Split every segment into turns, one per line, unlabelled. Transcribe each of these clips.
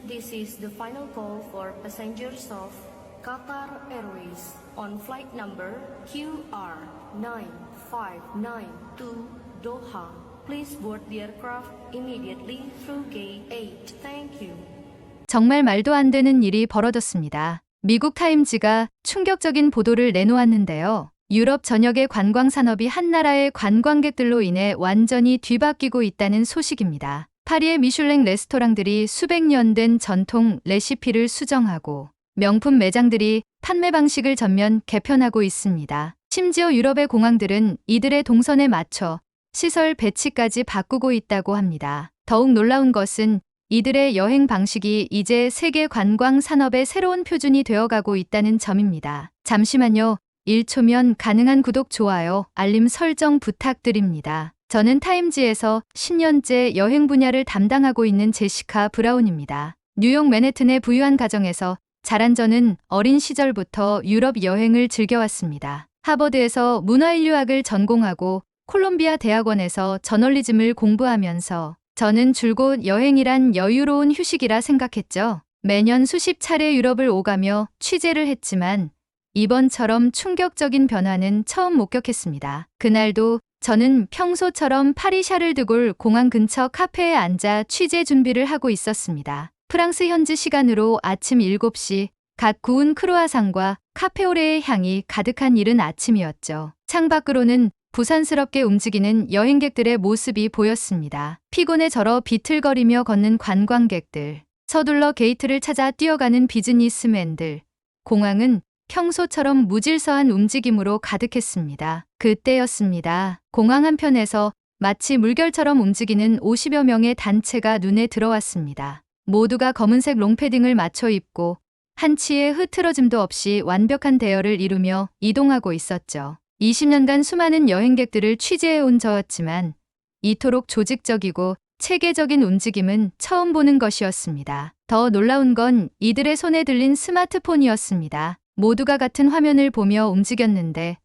This is the final call for passengers of Qatar Airways on flight number QR9592 Doha. Please board the aircraft immediately through gate 8. Thank you.
정말 말도 안 되는 일이 벌어졌습니다. 미국 타임지가 충격적인 보도를 내놓았는데요. 유럽 전역의 관광 산업이 한 나라의 관광객들로 인해 완전히 뒤바뀌고 있다는 소식입니다. 파리의 미슐랭 레스토랑들이 수백 년 된 전통 레시피를 수정하고 명품 매장들이 판매 방식을 전면 개편하고 있습니다. 심지어 유럽의 공항들은 이들의 동선에 맞춰 시설 배치까지 바꾸고 있다고 합니다. 더욱 놀라운 것은 이들의 여행 방식이 이제 세계 관광 산업의 새로운 표준이 되어가고 있다는 점입니다. 잠시만요. 1초면 가능한 구독, 좋아요, 알림 설정 부탁드립니다. 저는 타임지에서 10년째 여행 분야를 담당하고 있는 제시카 브라운입니다. 뉴욕 맨해튼의 부유한 가정에서 자란 저는 어린 시절부터 유럽 여행을 즐겨왔습니다. 하버드에서 문화인류학을 전공하고 콜롬비아 대학원에서 저널리즘을 공부하면서 저는 줄곧 여행이란 여유로운 휴식이라 생각했죠. 매년 수십 차례 유럽을 오가며 취재를 했지만 이번처럼 충격적인 변화는 처음 목격했습니다. 그날도 저는 평소처럼 파리 샤를드골 공항 근처 카페에 앉아 취재 준비를 하고 있었습니다. 프랑스 현지 시간으로 아침 7시, 갓 구운 크루아상과 카페오레의 향이 가득한 이른 아침이었죠. 창밖으로는 부산스럽게 움직이는 여행객들의 모습이 보였습니다. 피곤에 절어 비틀거리며 걷는 관광객들, 서둘러 게이트를 찾아 뛰어가는 비즈니스맨들, 공항은 평소처럼 무질서한 움직임으로 가득했습니다. 그때였습니다. 공항 한편에서 마치 물결처럼 움직이는 50여 명의 단체가 눈에 들어왔습니다. 모두가 검은색 롱패딩을 맞춰 입고 한치의 흐트러짐도 없이 완벽한 대열을 이루며 이동하고 있었죠. 20년간 수많은 여행객들을 취재해온 저였지만 이토록 조직적이고 체계적인 움직임은 처음 보는 것이었습니다. 더 놀라운 건 이들의 손에 들린 스마트폰이었습니다. 모두가 같은 화면을 보며 움직였는데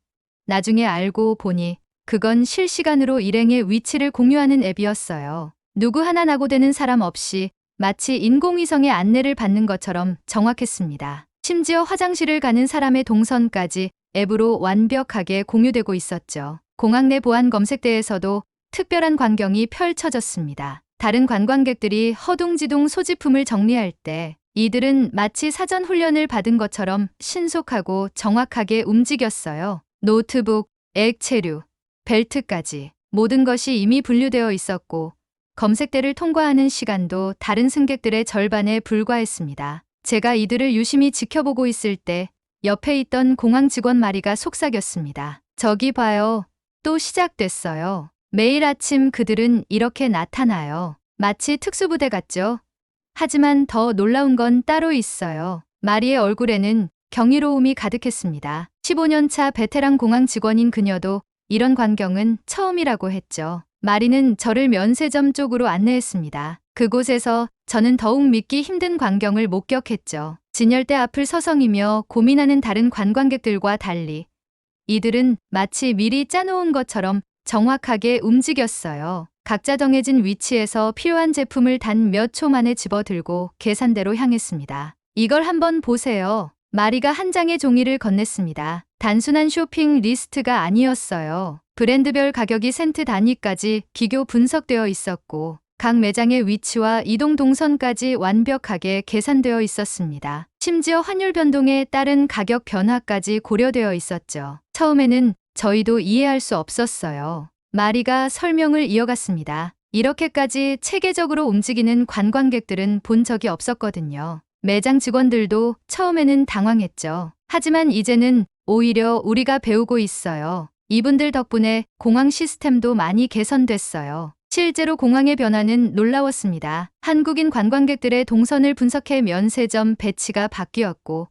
나중에 알고 보니 그건 실시간으로 일행의 위치를 공유하는 앱이었어요. 누구 하나 낙오되는 사람 없이 마치 인공위성의 안내를 받는 것처럼 정확했습니다. 심지어 화장실을 가는 사람의 동선까지 앱으로 완벽하게 공유되고 있었죠. 공항 내 보안 검색대에서도 특별한 광경이 펼쳐졌습니다. 다른 관광객들이 허둥지둥 소지품을 정리할 때 이들은 마치 사전 훈련을 받은 것처럼 신속하고 정확하게 움직였어요. 노트북, 액체류, 벨트까지 모든 것이 이미 분류되어 있었고 검색대를 통과하는 시간도 다른 승객들의 절반에 불과했습니다. 제가 이들을 유심히 지켜보고 있을 때 옆에 있던 공항 직원 마리가 속삭였습니다. 저기 봐요. 또 시작됐어요. 매일 아침 그들은 이렇게 나타나요. 마치 특수부대 같죠? 하지만 더 놀라운 건 따로 있어요. 마리의 얼굴에는 경이로움이 가득했습니다. 15년 차 베테랑 공항 직원인 그녀도 이런 광경은 처음이라고 했죠. 마리는 저를 면세점 쪽으로 안내했습니다. 그곳에서 저는 더욱 믿기 힘든 광경을 목격했죠. 진열대 앞을 서성이며 고민하는 다른 관광객들과 달리 이들은 마치 미리 짜놓은 것처럼 정확하게 움직였어요. 각자 정해진 위치에서 필요한 제품을 단 몇 초 만에 집어들고 계산대로 향했습니다. 이걸 한번 보세요. 마리가 한 장의 종이를 건넸습니다. 단순한 쇼핑 리스트가 아니었어요. 브랜드별 가격이 센트 단위까지 기교 분석되어 있었고 각 매장의 위치와 이동 동선까지 완벽하게 계산되어 있었습니다. 심지어 환율 변동에 따른 가격 변화까지 고려되어 있었죠. 처음에는 저희도 이해할 수 없었어요. 마리가 설명을 이어갔습니다. 이렇게까지 체계적으로 움직이는 관광객들은 본 적이 없었거든요. 매장 직원들도 처음에는 당황했죠. 하지만 이제는 오히려 우리가 배우고 있어요. 이분들 덕분에 공항 시스템도 많이 개선됐어요. 실제로 공항의 변화는 놀라웠습니다. 한국인 관광객들의 동선을 분석해 면세점 배치가 바뀌었고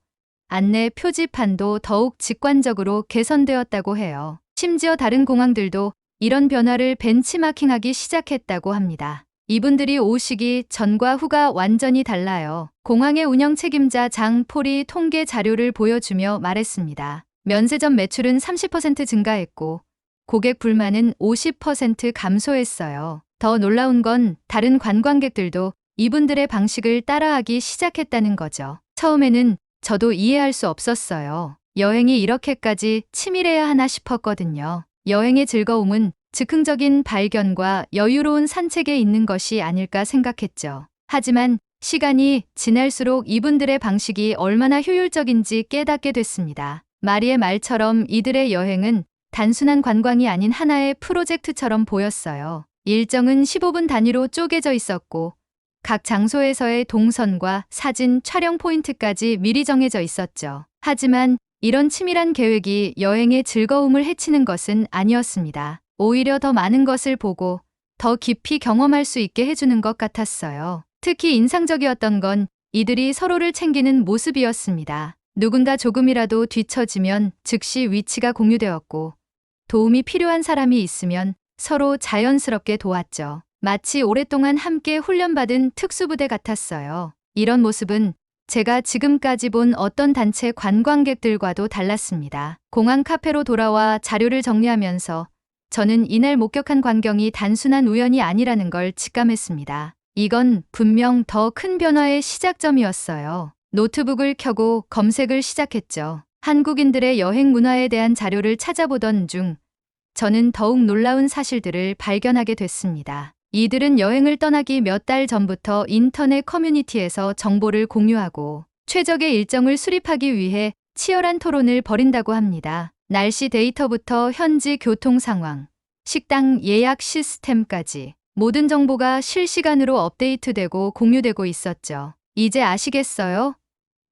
안내 표지판도 더욱 직관적으로 개선되었다고 해요. 심지어 다른 공항들도 이런 변화를 벤치마킹하기 시작했다고 합니다. 이분들이 오시기 전과 후가 완전히 달라요. 공항의 운영 책임자 장 폴이 통계 자료를 보여주며 말했습니다. 면세점 매출은 30% 증가했고 고객 불만은 50% 감소했어요. 더 놀라운 건 다른 관광객들도 이분들의 방식을 따라하기 시작했다는 거죠. 처음에는 저도 이해할 수 없었어요. 여행이 이렇게까지 치밀해야 하나 싶었거든요. 여행의 즐거움은 즉흥적인 발견과 여유로운 산책에 있는 것이 아닐까 생각했죠. 하지만 시간이 지날수록 이분들의 방식이 얼마나 효율적인지 깨닫게 됐습니다. 마리의 말처럼 이들의 여행은 단순한 관광이 아닌 하나의 프로젝트처럼 보였어요. 일정은 15분 단위로 쪼개져 있었고 각 장소에서의 동선과 사진, 촬영 포인트까지 미리 정해져 있었죠. 하지만 이런 치밀한 계획이 여행의 즐거움을 해치는 것은 아니었습니다. 오히려 더 많은 것을 보고 더 깊이 경험할 수 있게 해주는 것 같았어요. 특히 인상적이었던 건 이들이 서로를 챙기는 모습이었습니다. 누군가 조금이라도 뒤처지면 즉시 위치가 공유되었고 도움이 필요한 사람이 있으면 서로 자연스럽게 도왔죠. 마치 오랫동안 함께 훈련받은 특수부대 같았어요. 이런 모습은 제가 지금까지 본 어떤 단체 관광객들과도 달랐습니다. 공항 카페로 돌아와 자료를 정리하면서 저는 이날 목격한 광경이 단순한 우연이 아니라는 걸 직감했습니다. 이건 분명 더 큰 변화의 시작점이었어요. 노트북을 켜고 검색을 시작했죠. 한국인들의 여행 문화에 대한 자료를 찾아보던 중 저는 더욱 놀라운 사실들을 발견하게 됐습니다. 이들은 여행을 떠나기 몇 달 전부터 인터넷 커뮤니티에서 정보를 공유하고 최적의 일정을 수립하기 위해 치열한 토론을 벌인다고 합니다. 날씨 데이터부터 현지 교통 상황, 식당 예약 시스템까지 모든 정보가 실시간으로 업데이트되고 공유되고 있었죠. 이제 아시겠어요?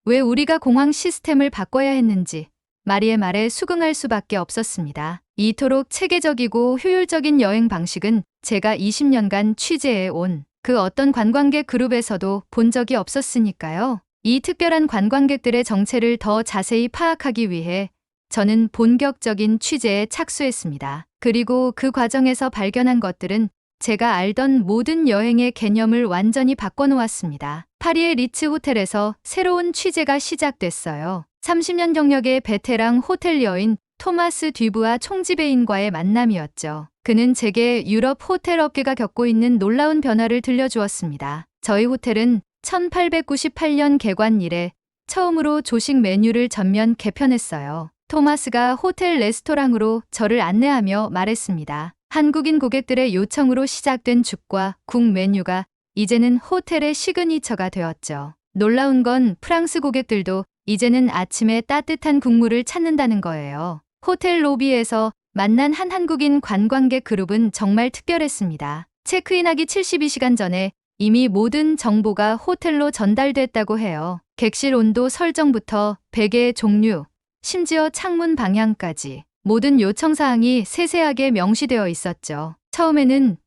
왜 우리가 공항 시스템을 바꿔야 했는지 마리의 말에 수긍할 수밖에 없었습니다. 이토록 체계적이고 효율적인 여행 방식은 제가 20년간 취재해 온 그 어떤 관광객 그룹에서도 본 적이 없었으니까요. 이 특별한 관광객들의 정체를 더 자세히 파악하기 위해 저는 본격적인 취재에 착수했습니다. 그리고 그 과정에서 발견한 것들은 제가 알던 모든 여행의 개념을 완전히 바꿔놓았습니다. 파리의 리츠 호텔에서 새로운 취재가 시작됐어요. 30년 경력의 베테랑 호텔리어인 토마스 듀부아 총지배인과의 만남이었죠. 그는 제게 유럽 호텔 업계가 겪고 있는 놀라운 변화를 들려주었습니다. 저희 호텔은 1898년 개관 이래 처음으로 조식 메뉴를 전면 개편했어요. 토마스가 호텔 레스토랑으로 저를 안내하며 말했습니다. 한국인 고객들의 요청으로 시작된 죽과 국 메뉴가 이제는 호텔의 시그니처가 되었죠. 놀라운 건 프랑스 고객들도 이제는 아침에 따뜻한 국물을 찾는다는 거예요. 호텔 로비에서 만난 한 한국인 관광객 그룹은 정말 특별했습니다. 체크인하기 72시간 전에 이미 모든 정보가 호텔로 전달됐다고 해요. 객실 온도 설정부터 베개의 종류, 심지어 창문 방향까지 모든 요청사항이 세세하게 명시되어 있었죠. 처음에는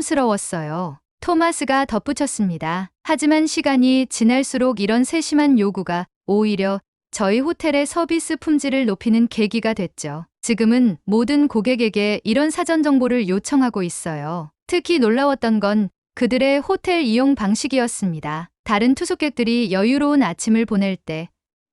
부담스러웠어요. 토마스가 덧붙였습니다. 하지만 시간이 지날수록 이런 세심한 요구가 오히려 저희 호텔의 서비스 품질을 높이는 계기가 됐죠. 지금은 모든 고객에게 이런 사전 정보를 요청하고 있어요. 특히 놀라웠던 건 그들의 호텔 이용 방식이었습니다. 다른 투숙객들이 여유로운 아침을 보낼 때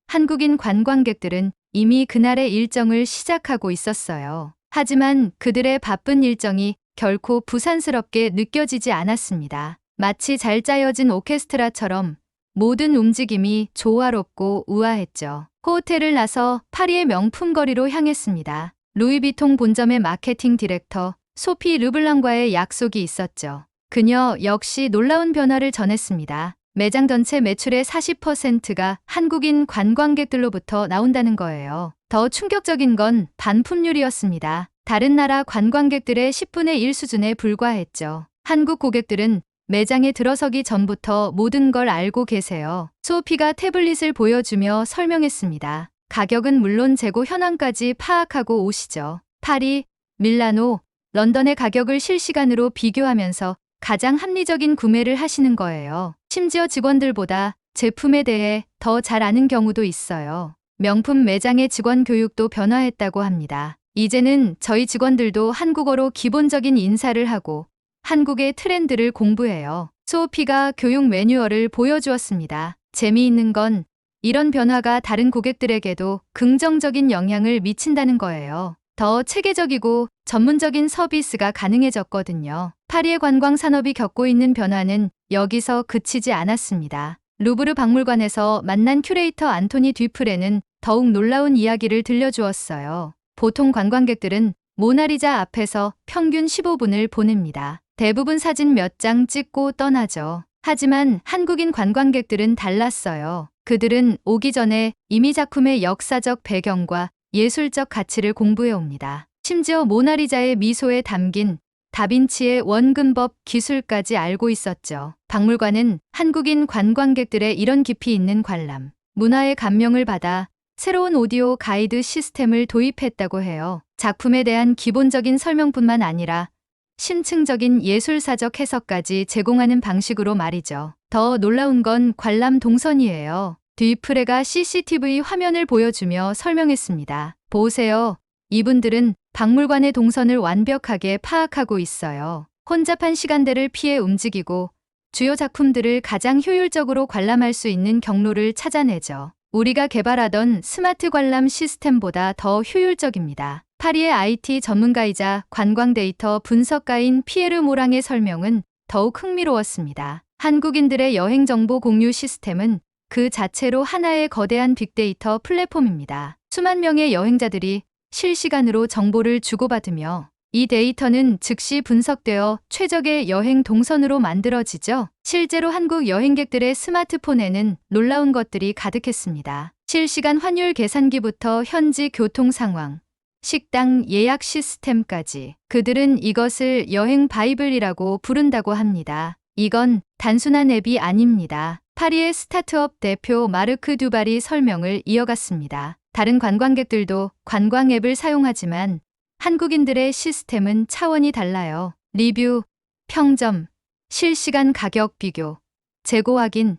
한국인 관광객들은 이미 그날의 일정을 시작하고 있었어요. 하지만 그들의 바쁜 일정이 결코 부산스럽게 느껴지지 않았습니다. 마치 잘 짜여진 오케스트라처럼 모든 움직임이 조화롭고 우아했죠. 호텔을 나서 파리의 명품 거리로 향했습니다. 루이비통 본점의 마케팅 디렉터 소피 르블랑과의 약속이 있었죠. 그녀 역시 놀라운 변화를 전했습니다. 매장 전체 매출의 40%가 한국인 관광객들로부터 나온다는 거예요. 더 충격적인 건 반품률이었습니다. 다른 나라 관광객들의 10분의 1 수준에 불과했죠. 한국 고객들은 매장에 들어서기 전부터 모든 걸 알고 계세요. 소피가 태블릿을 보여주며 설명했습니다. 가격은 물론 재고 현황까지 파악하고 오시죠. 파리, 밀라노, 런던의 가격을 실시간으로 비교하면서 가장 합리적인 구매를 하시는 거예요. 심지어 직원들보다 제품에 대해 더 잘 아는 경우도 있어요. 명품 매장의 직원 교육도 변화했다고 합니다. 이제는 저희 직원들도 한국어로 기본적인 인사를 하고 한국의 트렌드를 공부해요. 소피가 교육 매뉴얼을 보여주었습니다. 재미있는 건 이런 변화가 다른 고객들에게도 긍정적인 영향을 미친다는 거예요. 더 체계적이고 전문적인 서비스가 가능해졌거든요. 파리의 관광 산업이 겪고 있는 변화는 여기서 그치지 않았습니다. 루브르 박물관에서 만난 큐레이터 안토니 듀프레는 더욱 놀라운 이야기를 들려주었어요. 보통 관광객들은 모나리자 앞에서 평균 15분을 보냅니다. 대부분 사진 몇 장 찍고 떠나죠. 하지만 한국인 관광객들은 달랐어요. 그들은 오기 전에 이미 작품의 역사적 배경과 예술적 가치를 공부해 옵니다. 심지어 모나리자의 미소에 담긴 다빈치의 원근법 기술까지 알고 있었죠. 박물관은 한국인 관광객들의 이런 깊이 있는 관람, 문화의 감명을 받아 새로운 오디오 가이드 시스템을 도입했다고 해요. 작품에 대한 기본적인 설명뿐만 아니라 심층적인 예술사적 해석까지 제공하는 방식으로 말이죠. 더 놀라운 건 관람 동선이에요. 듀프레가 CCTV 화면을 보여주며 설명했습니다. 보세요. 이분들은 박물관의 동선을 완벽하게 파악하고 있어요. 혼잡한 시간대를 피해 움직이고 주요 작품들을 가장 효율적으로 관람할 수 있는 경로를 찾아내죠. 우리가 개발하던 스마트 관람 시스템보다 더 효율적입니다. 파리의 IT 전문가이자 관광 데이터 분석가인 피에르 모랑의 설명은 더욱 흥미로웠습니다. 한국인들의 여행 정보 공유 시스템은 그 자체로 하나의 거대한 빅데이터 플랫폼입니다. 수만 명의 여행자들이 실시간으로 정보를 주고받으며 이 데이터는 즉시 분석되어 최적의 여행 동선으로 만들어지죠. 실제로 한국 여행객들의 스마트폰에는 놀라운 것들이 가득했습니다. 실시간 환율 계산기부터 현지 교통 상황, 식당 예약 시스템까지. 그들은 이것을 여행 바이블이라고 부른다고 합니다. 이건 단순한 앱이 아닙니다. 파리의 스타트업 대표 마르크 듀발이 설명을 이어갔습니다. 다른 관광객들도 관광 앱을 사용하지만 한국인들의 시스템은 차원이 달라요. 리뷰, 평점, 실시간 가격 비교, 재고 확인,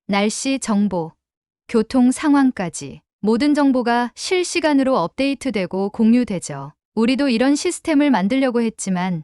날씨 정보, 교통 상황까지. 모든 정보가 실시간으로 업데이트되고 공유되죠. 우리도 이런 시스템을 만들려고 했지만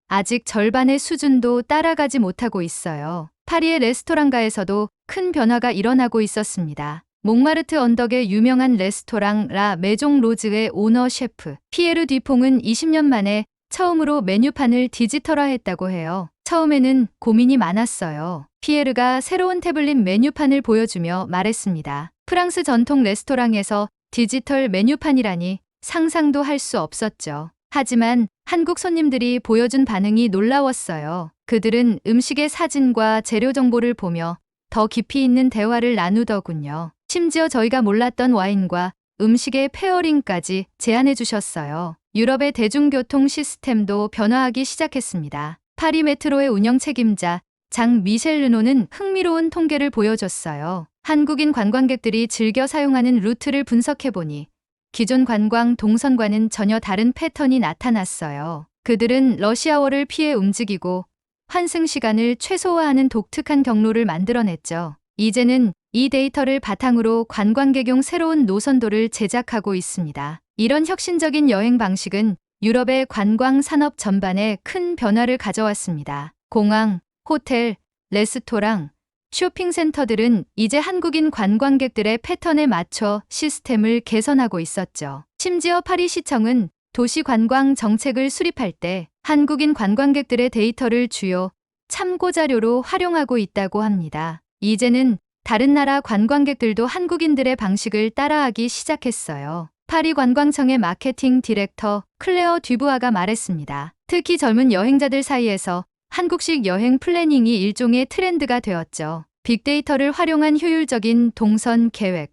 아직 절반의 수준도 따라가지 못하고 있어요. 파리의 레스토랑가에서도 큰 변화가 일어나고 있었습니다. 몽마르트 언덕의 유명한 레스토랑 라 메종 로즈의 오너 셰프 피에르 듀퐁은 20년 만에 처음으로 메뉴판을 디지털화했다고 해요. 처음에는 고민이 많았어요. 피에르가 새로운 태블릿 메뉴판을 보여주며 말했습니다. 프랑스 전통 레스토랑에서 디지털 메뉴판이라니 상상도 할 수 없었죠. 하지만 한국 손님들이 보여준 반응이 놀라웠어요. 그들은 음식의 사진과 재료 정보를 보며 더 깊이 있는 대화를 나누더군요. 심지어 저희가 몰랐던 와인과 음식의 페어링까지 제안해 주셨어요. 유럽의 대중교통 시스템도 변화하기 시작했습니다. 파리 메트로의 운영 책임자 장 미셸 르노는 흥미로운 통계를 보여줬어요. 한국인 관광객들이 즐겨 사용하는 루트를 분석해보니 기존 관광 동선과는 전혀 다른 패턴이 나타났어요. 그들은 러시아워를 피해 움직이고 환승 시간을 최소화하는 독특한 경로를 만들어냈죠. 이제는 이 데이터를 바탕으로 관광객용 새로운 노선도를 제작하고 있습니다. 이런 혁신적인 여행 방식은 유럽의 관광 산업 전반에 큰 변화를 가져왔습니다. 공항, 호텔, 레스토랑, 쇼핑센터들은 이제 한국인 관광객들의 패턴에 맞춰 시스템을 개선하고 있었죠. 심지어 파리시청은 도시관광 정책을 수립할 때 한국인 관광객들의 데이터를 주요 참고자료로 활용하고 있다고 합니다. 이제는 다른 나라 관광객들도 한국인들의 방식을 따라하기 시작했어요. 파리 관광청의 마케팅 디렉터 클레어 듀부아가 말했습니다. 특히 젊은 여행자들 사이에서 한국식 여행 플래닝이 일종의 트렌드가 되었죠. 빅데이터를 활용한 효율적인 동선 계획,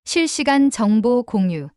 실시간 정보 공유,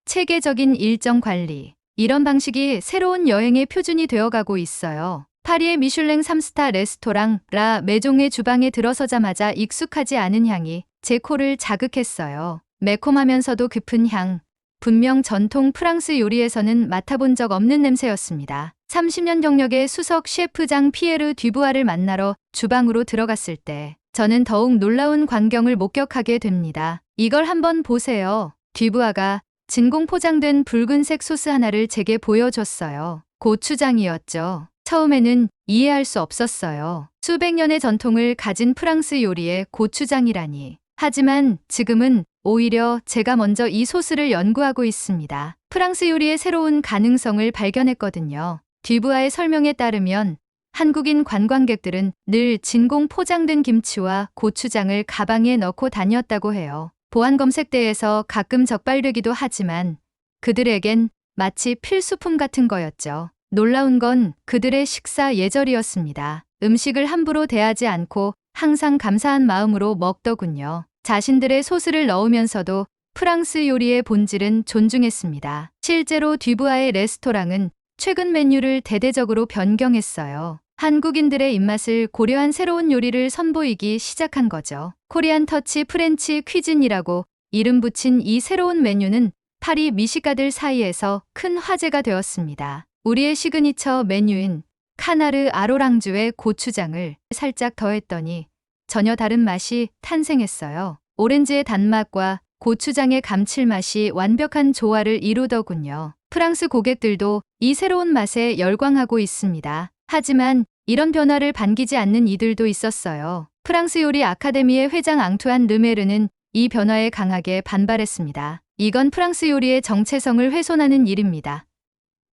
체계적인 일정 관리. 이런 방식이 새로운 여행의 표준이 되어가고 있어요. 파리의 미슐랭 3스타 레스토랑 라 메종의 주방에 들어서자마자 익숙하지 않은 향이 제 코를 자극했어요. 매콤하면서도 깊은 향. 분명 전통 프랑스 요리에서는 맡아본 적 없는 냄새였습니다. 30년 경력의 수석 셰프장 피에르 듀부아를 만나러 주방으로 들어갔을 때 저는 더욱 놀라운 광경을 목격하게 됩니다. 이걸 한번 보세요. 듀부아가 진공 포장된 붉은색 소스 하나를 제게 보여줬어요. 고추장이었죠. 처음에는 이해할 수 없었어요. 수백 년의 전통을 가진 프랑스 요리에 고추장이라니. 하지만 지금은 오히려 제가 먼저 이 소스를 연구하고 있습니다. 프랑스 요리의 새로운 가능성을 발견했거든요. 듀부아의 설명에 따르면 한국인 관광객들은 늘 진공 포장된 김치와 고추장을 가방에 넣고 다녔다고 해요. 보안 검색대에서 가끔 적발되기도 하지만 그들에겐 마치 필수품 같은 거였죠. 놀라운 건 그들의 식사 예절이었습니다. 음식을 함부로 대하지 않고 항상 감사한 마음으로 먹더군요. 자신들의 소스를 넣으면서도 프랑스 요리의 본질은 존중했습니다. 실제로 듀부아의 레스토랑은 최근 메뉴를 대대적으로 변경했어요. 한국인들의 입맛을 고려한 새로운 요리를 선보이기 시작한 거죠. 코리안 터치 프렌치 퀴진이라고 이름 붙인 이 새로운 메뉴는 파리 미식가들 사이에서 큰 화제가 되었습니다. 우리의 시그니처 메뉴인 카나르 아로랑주에 고추장을 살짝 더했더니 전혀 다른 맛이 탄생했어요. 오렌지의 단맛과 고추장의 감칠맛이 완벽한 조화를 이루더군요. 프랑스 고객들도 이 새로운 맛에 열광하고 있습니다. 하지만 이런 변화를 반기지 않는 이들도 있었어요. 프랑스 요리 아카데미의 회장 앙투안 르메르는 이 변화에 강하게 반발했습니다. 이건 프랑스 요리의 정체성을 훼손하는 일입니다.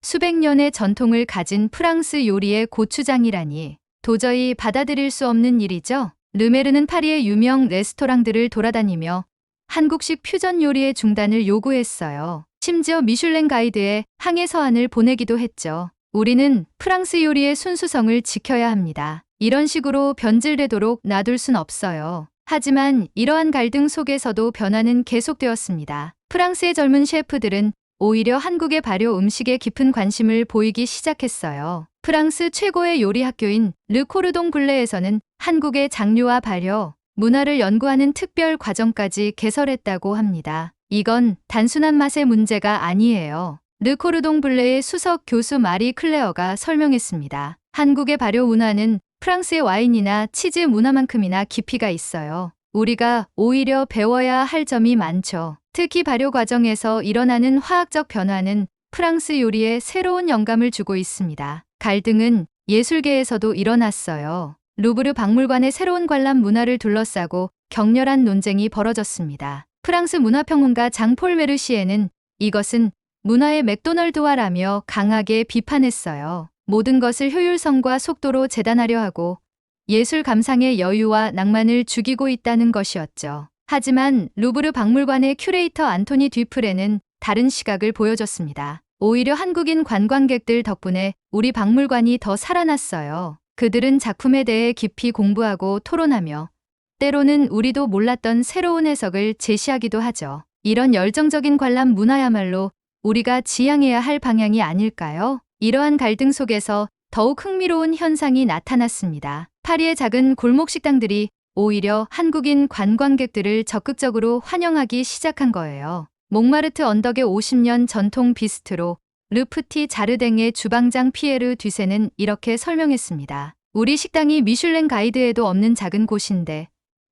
수백 년의 전통을 가진 프랑스 요리의 고추장이라니 도저히 받아들일 수 없는 일이죠. 르메르는 파리의 유명 레스토랑들을 돌아다니며 한국식 퓨전 요리의 중단을 요구했어요. 심지어 미슐랭 가이드에 항해 서한을 보내기도 했죠. 우리는 프랑스 요리의 순수성을 지켜야 합니다. 이런 식으로 변질되도록 놔둘 순 없어요. 하지만 이러한 갈등 속에서도 변화는 계속되었습니다. 프랑스의 젊은 셰프들은 오히려 한국의 발효 음식에 깊은 관심을 보이기 시작했어요. 프랑스 최고의 요리 학교인 르코르동 블레에서는 한국의 장류와 발효, 문화를 연구하는 특별 과정까지 개설했다고 합니다. 이건 단순한 맛의 문제가 아니에요. 르코르동 블레의 수석 교수 마리 클레어가 설명했습니다. 한국의 발효 문화는 프랑스의 와인이나 치즈 문화만큼이나 깊이가 있어요. 우리가 오히려 배워야 할 점이 많죠. 특히 발효 과정에서 일어나는 화학적 변화는 프랑스 요리에 새로운 영감을 주고 있습니다. 갈등은 예술계에서도 일어났어요. 루브르 박물관의 새로운 관람 문화를 둘러싸고 격렬한 논쟁이 벌어졌습니다. 프랑스 문화평론가 장폴 메르시에는 이것은 문화의 맥도널드화라며 강하게 비판했어요. 모든 것을 효율성과 속도로 재단하려 하고 예술 감상의 여유와 낭만을 죽이고 있다는 것이었죠. 하지만 루브르 박물관의 큐레이터 안토니 듀프레는 다른 시각을 보여줬습니다. 오히려 한국인 관광객들 덕분에 우리 박물관이 더 살아났어요. 그들은 작품에 대해 깊이 공부하고 토론하며 때로는 우리도 몰랐던 새로운 해석을 제시하기도 하죠. 이런 열정적인 관람 문화야말로 우리가 지향해야 할 방향이 아닐까요? 이러한 갈등 속에서 더욱 흥미로운 현상이 나타났습니다. 파리의 작은 골목 식당들이 오히려 한국인 관광객들을 적극적으로 환영하기 시작한 거예요. 몽마르트 언덕의 50년 전통 비스트로 르프티 자르댕의 주방장 피에르 듀세는 이렇게 설명했습니다. 우리 식당이 미슐랭 가이드에도 없는 작은 곳인데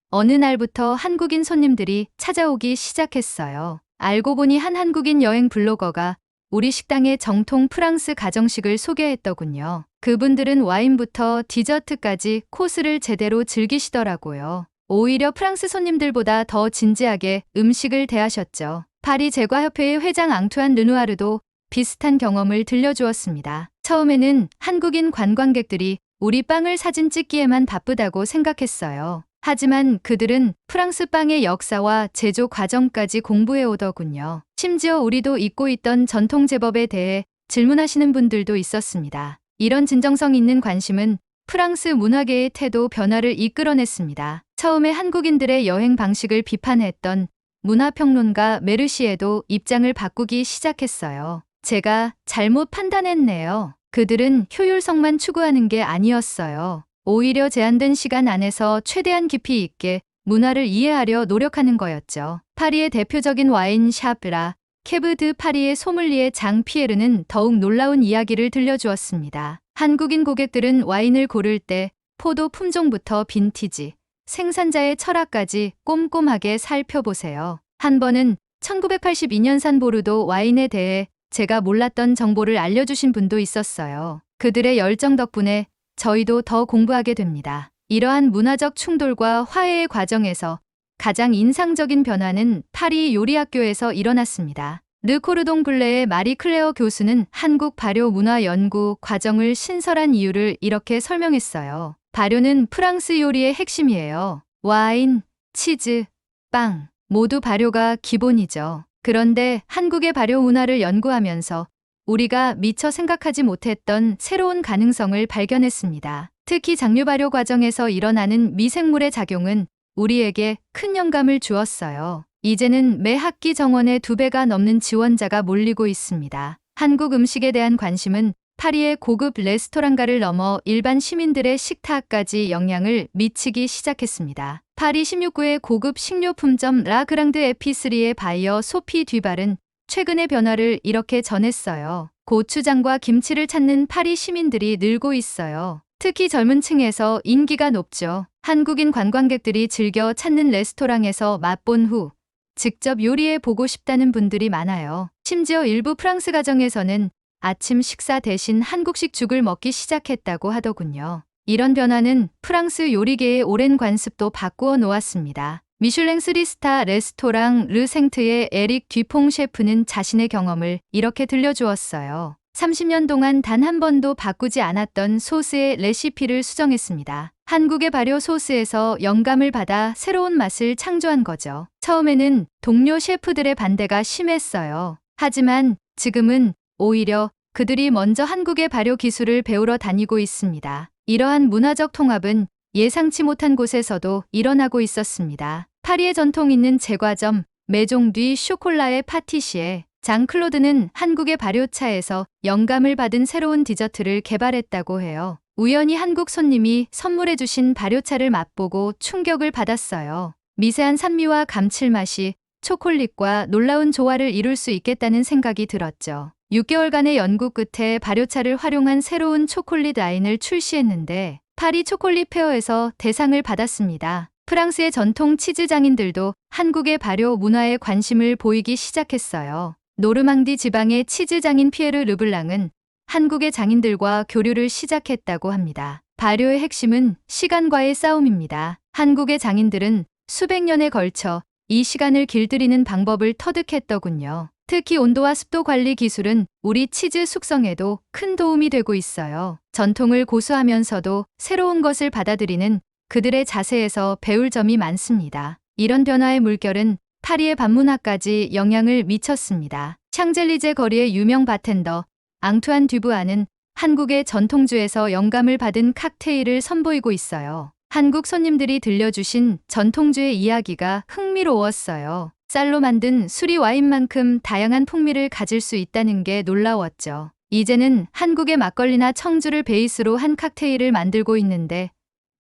어느 날부터 한국인 손님들이 찾아오기 시작했어요. 알고 보니 한 한국인 여행 블로거가 우리 식당의 정통 프랑스 가정식을 소개했더군요. 그분들은 와인부터 디저트까지 코스를 제대로 즐기시더라고요. 오히려 프랑스 손님들보다 더 진지하게 음식을 대하셨죠. 파리 제과협회의 회장 앙투안 르누아르도 비슷한 경험을 들려주었습니다. 처음에는 한국인 관광객들이 우리 빵을 사진 찍기에만 바쁘다고 생각했어요. 하지만 그들은 프랑스 빵의 역사와 제조 과정까지 공부해 오더군요. 심지어 우리도 잊고 있던 전통 제법에 대해 질문하시는 분들도 있었습니다. 이런 진정성 있는 관심은 프랑스 문화계의 태도 변화를 이끌어냈습니다. 처음에 한국인들의 여행 방식을 비판했던 문화평론가 메르시에도 입장을 바꾸기 시작했어요. 제가 잘못 판단했네요. 그들은 효율성만 추구하는 게 아니었어요. 오히려 제한된 시간 안에서 최대한 깊이 있게 문화를 이해하려 노력하는 거였죠. 파리의 대표적인 와인 샤브라 케브 드 파리의 소믈리에 장 피에르는 더욱 놀라운 이야기를 들려주었습니다. 한국인 고객들은 와인을 고를 때 포도 품종부터 빈티지, 생산자의 철학까지 꼼꼼하게 살펴보세요. 한 번은 1982년산 보르도 와인에 대해 제가 몰랐던 정보를 알려주신 분도 있었어요. 그들의 열정 덕분에 저희도 더 공부하게 됩니다. 이러한 문화적 충돌과 화해의 과정에서 가장 인상적인 변화는 파리 요리학교에서 일어났습니다. 르코르동 블레의 마리 클레어 교수는 한국 발효 문화 연구 과정을 신설한 이유를 이렇게 설명했어요. 발효는 프랑스 요리의 핵심이에요. 와인, 치즈, 빵, 모두 발효가 기본이죠. 그런데 한국의 발효 문화를 연구하면서 우리가 미처 생각하지 못했던 새로운 가능성을 발견했습니다. 특히 장류 발효 과정에서 일어나는 미생물의 작용은 우리에게 큰 영감을 주었어요. 이제는 매 학기 정원에 2배가 넘는 지원자가 몰리고 있습니다. 한국 음식에 대한 관심은 파리의 고급 레스토랑가를 넘어 일반 시민들의 식탁까지 영향을 미치기 시작했습니다. 파리 16구의 고급 식료품점 라그랑드 에피스리의 바이어 소피 뒤발은 최근의 변화를 이렇게 전했어요. 고추장과 김치를 찾는 파리 시민들이 늘고 있어요. 특히 젊은 층에서 인기가 높죠. 한국인 관광객들이 즐겨 찾는 레스토랑에서 맛본 후 직접 요리해 보고 싶다는 분들이 많아요. 심지어 일부 프랑스 가정에서는 아침 식사 대신 한국식 죽을 먹기 시작했다고 하더군요. 이런 변화는 프랑스 요리계의 오랜 관습도 바꾸어 놓았습니다. 미슐랭 3스타 레스토랑 르 생트의 에릭 듀퐁 셰프는 자신의 경험을 이렇게 들려주었어요. 30년 동안 단 한 번도 바꾸지 않았던 소스의 레시피를 수정했습니다. 한국의 발효 소스에서 영감을 받아 새로운 맛을 창조한 거죠. 처음에는 동료 셰프들의 반대가 심했어요. 하지만 지금은 오히려 그들이 먼저 한국의 발효 기술을 배우러 다니고 있습니다. 이러한 문화적 통합은 예상치 못한 곳에서도 일어나고 있었습니다. 파리의 전통 있는 제과점 메종 듀 쇼콜라의 파티시에 장클로드는 한국의 발효차에서 영감을 받은 새로운 디저트를 개발했다고 해요. 우연히 한국 손님이 선물해 주신 발효차를 맛보고 충격을 받았어요. 미세한 산미와 감칠맛이 초콜릿과 놀라운 조화를 이룰 수 있겠다는 생각이 들었죠. 6개월간의 연구 끝에 발효차를 활용한 새로운 초콜릿 라인을 출시했는데 파리 초콜릿 페어에서 대상을 받았습니다. 프랑스의 전통 치즈 장인들도 한국의 발효 문화에 관심을 보이기 시작했어요. 노르망디 지방의 치즈 장인 피에르 르블랑은 한국의 장인들과 교류를 시작했다고 합니다. 발효의 핵심은 시간과의 싸움입니다. 한국의 장인들은 수백 년에 걸쳐 이 시간을 길들이는 방법을 터득했더군요. 특히 온도와 습도 관리 기술은 우리 치즈 숙성에도 큰 도움이 되고 있어요. 전통을 고수하면서도 새로운 것을 받아들이는 그들의 자세에서 배울 점이 많습니다. 이런 변화의 물결은 파리의 밤문화까지 영향을 미쳤습니다. 샹젤리제 거리의 유명 바텐더 앙투안 듀부아는 한국의 전통주에서 영감을 받은 칵테일을 선보이고 있어요. 한국 손님들이 들려주신 전통주의 이야기가 흥미로웠어요. 쌀로 만든 술이 와인만큼 다양한 풍미를 가질 수 있다는 게 놀라웠죠. 이제는 한국의 막걸리나 청주를 베이스로 한 칵테일을 만들고 있는데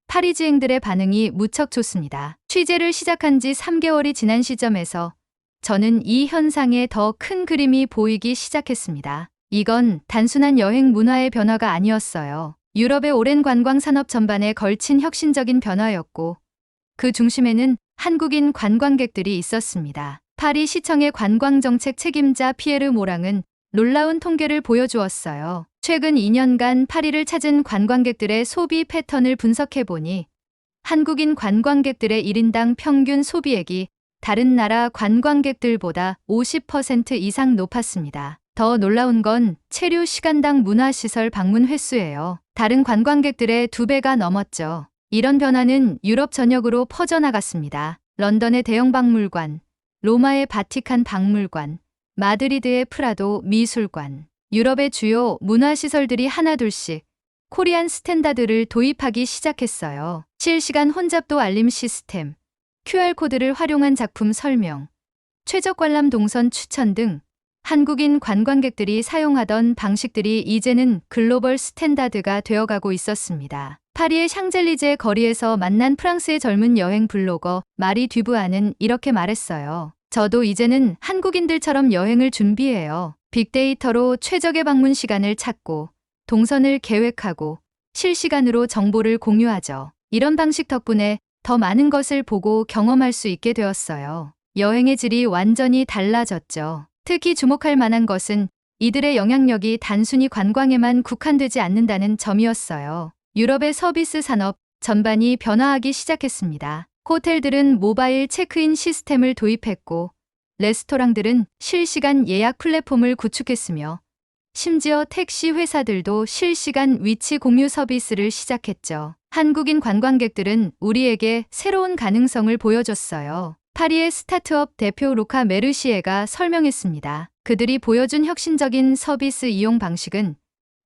파리지앵들의 반응이 무척 좋습니다. 취재를 시작한 지 3개월이 지난 시점에서 저는 이 현상에 더 큰 그림이 보이기 시작했습니다. 이건 단순한 여행 문화의 변화가 아니었어요. 유럽의 오랜 관광 산업 전반에 걸친 혁신적인 변화였고 그 중심에는 한국인 관광객들이 있었습니다. 파리 시청의 관광정책 책임자 피에르 모랑은 놀라운 통계를 보여주었어요. 최근 2년간 파리를 찾은 관광객들의 소비 패턴을 분석해보니 한국인 관광객들의 1인당 평균 소비액이 다른 나라 관광객들보다 50% 이상 높았습니다. 더 놀라운 건 체류 시간당 문화시설 방문 횟수예요. 다른 관광객들의 2배가 넘었죠. 이런 변화는 유럽 전역으로 퍼져나갔습니다. 런던의 대형 박물관, 로마의 바티칸 박물관, 마드리드의 프라도 미술관, 유럽의 주요 문화시설들이 하나둘씩 코리안 스탠다드를 도입하기 시작했어요. 실시간 혼잡도 알림 시스템, QR코드를 활용한 작품 설명, 최적 관람 동선 추천 등 한국인 관광객들이 사용하던 방식들이 이제는 글로벌 스탠다드가 되어가고 있었습니다. 파리의 샹젤리제 거리에서 만난 프랑스의 젊은 여행 블로거 마리 듀부아는 이렇게 말했어요. 저도 이제는 한국인들처럼 여행을 준비해요. 빅데이터로 최적의 방문 시간을 찾고 동선을 계획하고 실시간으로 정보를 공유하죠. 이런 방식 덕분에 더 많은 것을 보고 경험할 수 있게 되었어요. 여행의 질이 완전히 달라졌죠. 특히 주목할 만한 것은 이들의 영향력이 단순히 관광에만 국한되지 않는다는 점이었어요. 유럽의 서비스 산업 전반이 변화하기 시작했습니다. 호텔들은 모바일 체크인 시스템을 도입했고 레스토랑들은 실시간 예약 플랫폼을 구축했으며 심지어 택시 회사들도 실시간 위치 공유 서비스를 시작했죠. 한국인 관광객들은 우리에게 새로운 가능성을 보여줬어요. 파리의 스타트업 대표 루카 메르시에가 설명했습니다. 그들이 보여준 혁신적인 서비스 이용 방식은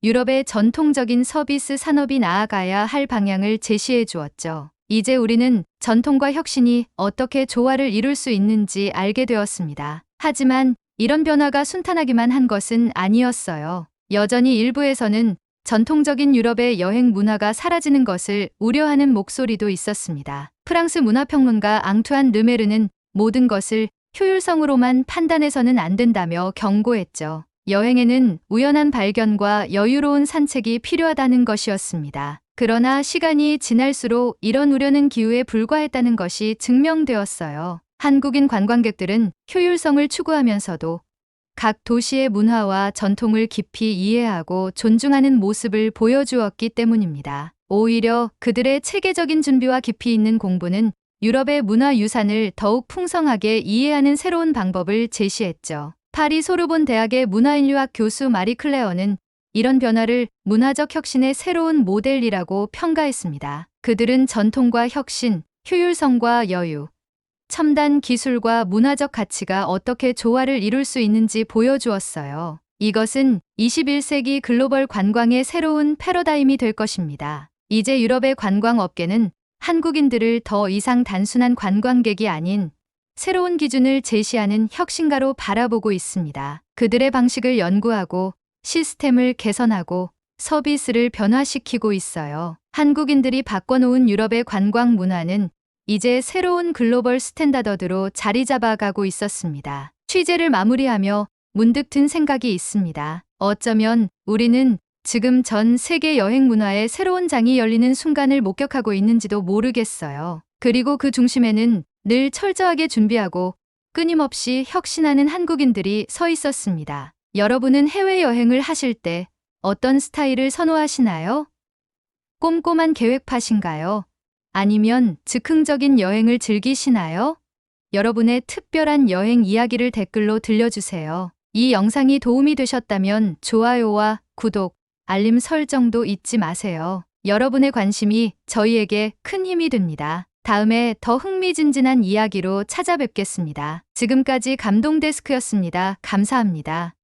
유럽의 전통적인 서비스 산업이 나아가야 할 방향을 제시해 주었죠. 이제 우리는 전통과 혁신이 어떻게 조화를 이룰 수 있는지 알게 되었습니다. 하지만 이런 변화가 순탄하기만 한 것은 아니었어요. 여전히 일부에서는 전통적인 유럽의 여행 문화가 사라지는 것을 우려하는 목소리도 있었습니다. 프랑스 문화평론가 앙투안 르메르는 모든 것을 효율성으로만 판단해서는 안 된다며 경고했죠. 여행에는 우연한 발견과 여유로운 산책이 필요하다는 것이었습니다. 그러나 시간이 지날수록 이런 우려는 기우에 불과했다는 것이 증명되었어요. 한국인 관광객들은 효율성을 추구하면서도 각 도시의 문화와 전통을 깊이 이해하고 존중하는 모습을 보여주었기 때문입니다. 오히려 그들의 체계적인 준비와 깊이 있는 공부는 유럽의 문화유산을 더욱 풍성하게 이해하는 새로운 방법을 제시했죠. 파리 소르본 대학의 문화인류학 교수 마리 클레어는 이런 변화를 문화적 혁신의 새로운 모델이라고 평가했습니다. 그들은 전통과 혁신, 효율성과 여유, 첨단 기술과 문화적 가치가 어떻게 조화를 이룰 수 있는지 보여주었어요. 이것은 21세기 글로벌 관광의 새로운 패러다임이 될 것입니다. 이제 유럽의 관광업계는 한국인들을 더 이상 단순한 관광객이 아닌 새로운 기준을 제시하는 혁신가로 바라보고 있습니다. 그들의 방식을 연구하고 시스템을 개선하고 서비스를 변화시키고 있어요. 한국인들이 바꿔놓은 유럽의 관광 문화는 이제 새로운 글로벌 스탠다드로 자리 잡아가고 있었습니다. 취재를 마무리하며 문득 든 생각이 있습니다. 어쩌면 우리는 지금 전 세계 여행 문화의 새로운 장이 열리는 순간을 목격하고 있는지도 모르겠어요. 그리고 그 중심에는 늘 철저하게 준비하고 끊임없이 혁신하는 한국인들이 서 있었습니다. 여러분은 해외여행을 하실 때 어떤 스타일을 선호하시나요? 꼼꼼한 계획파신가요? 아니면 즉흥적인 여행을 즐기시나요? 여러분의 특별한 여행 이야기를 댓글로 들려주세요. 이 영상이 도움이 되셨다면 좋아요와 구독, 알림 설정도 잊지 마세요. 여러분의 관심이 저희에게 큰 힘이 됩니다. 다음에 더 흥미진진한 이야기로 찾아뵙겠습니다. 지금까지 감동데스크였습니다. 감사합니다.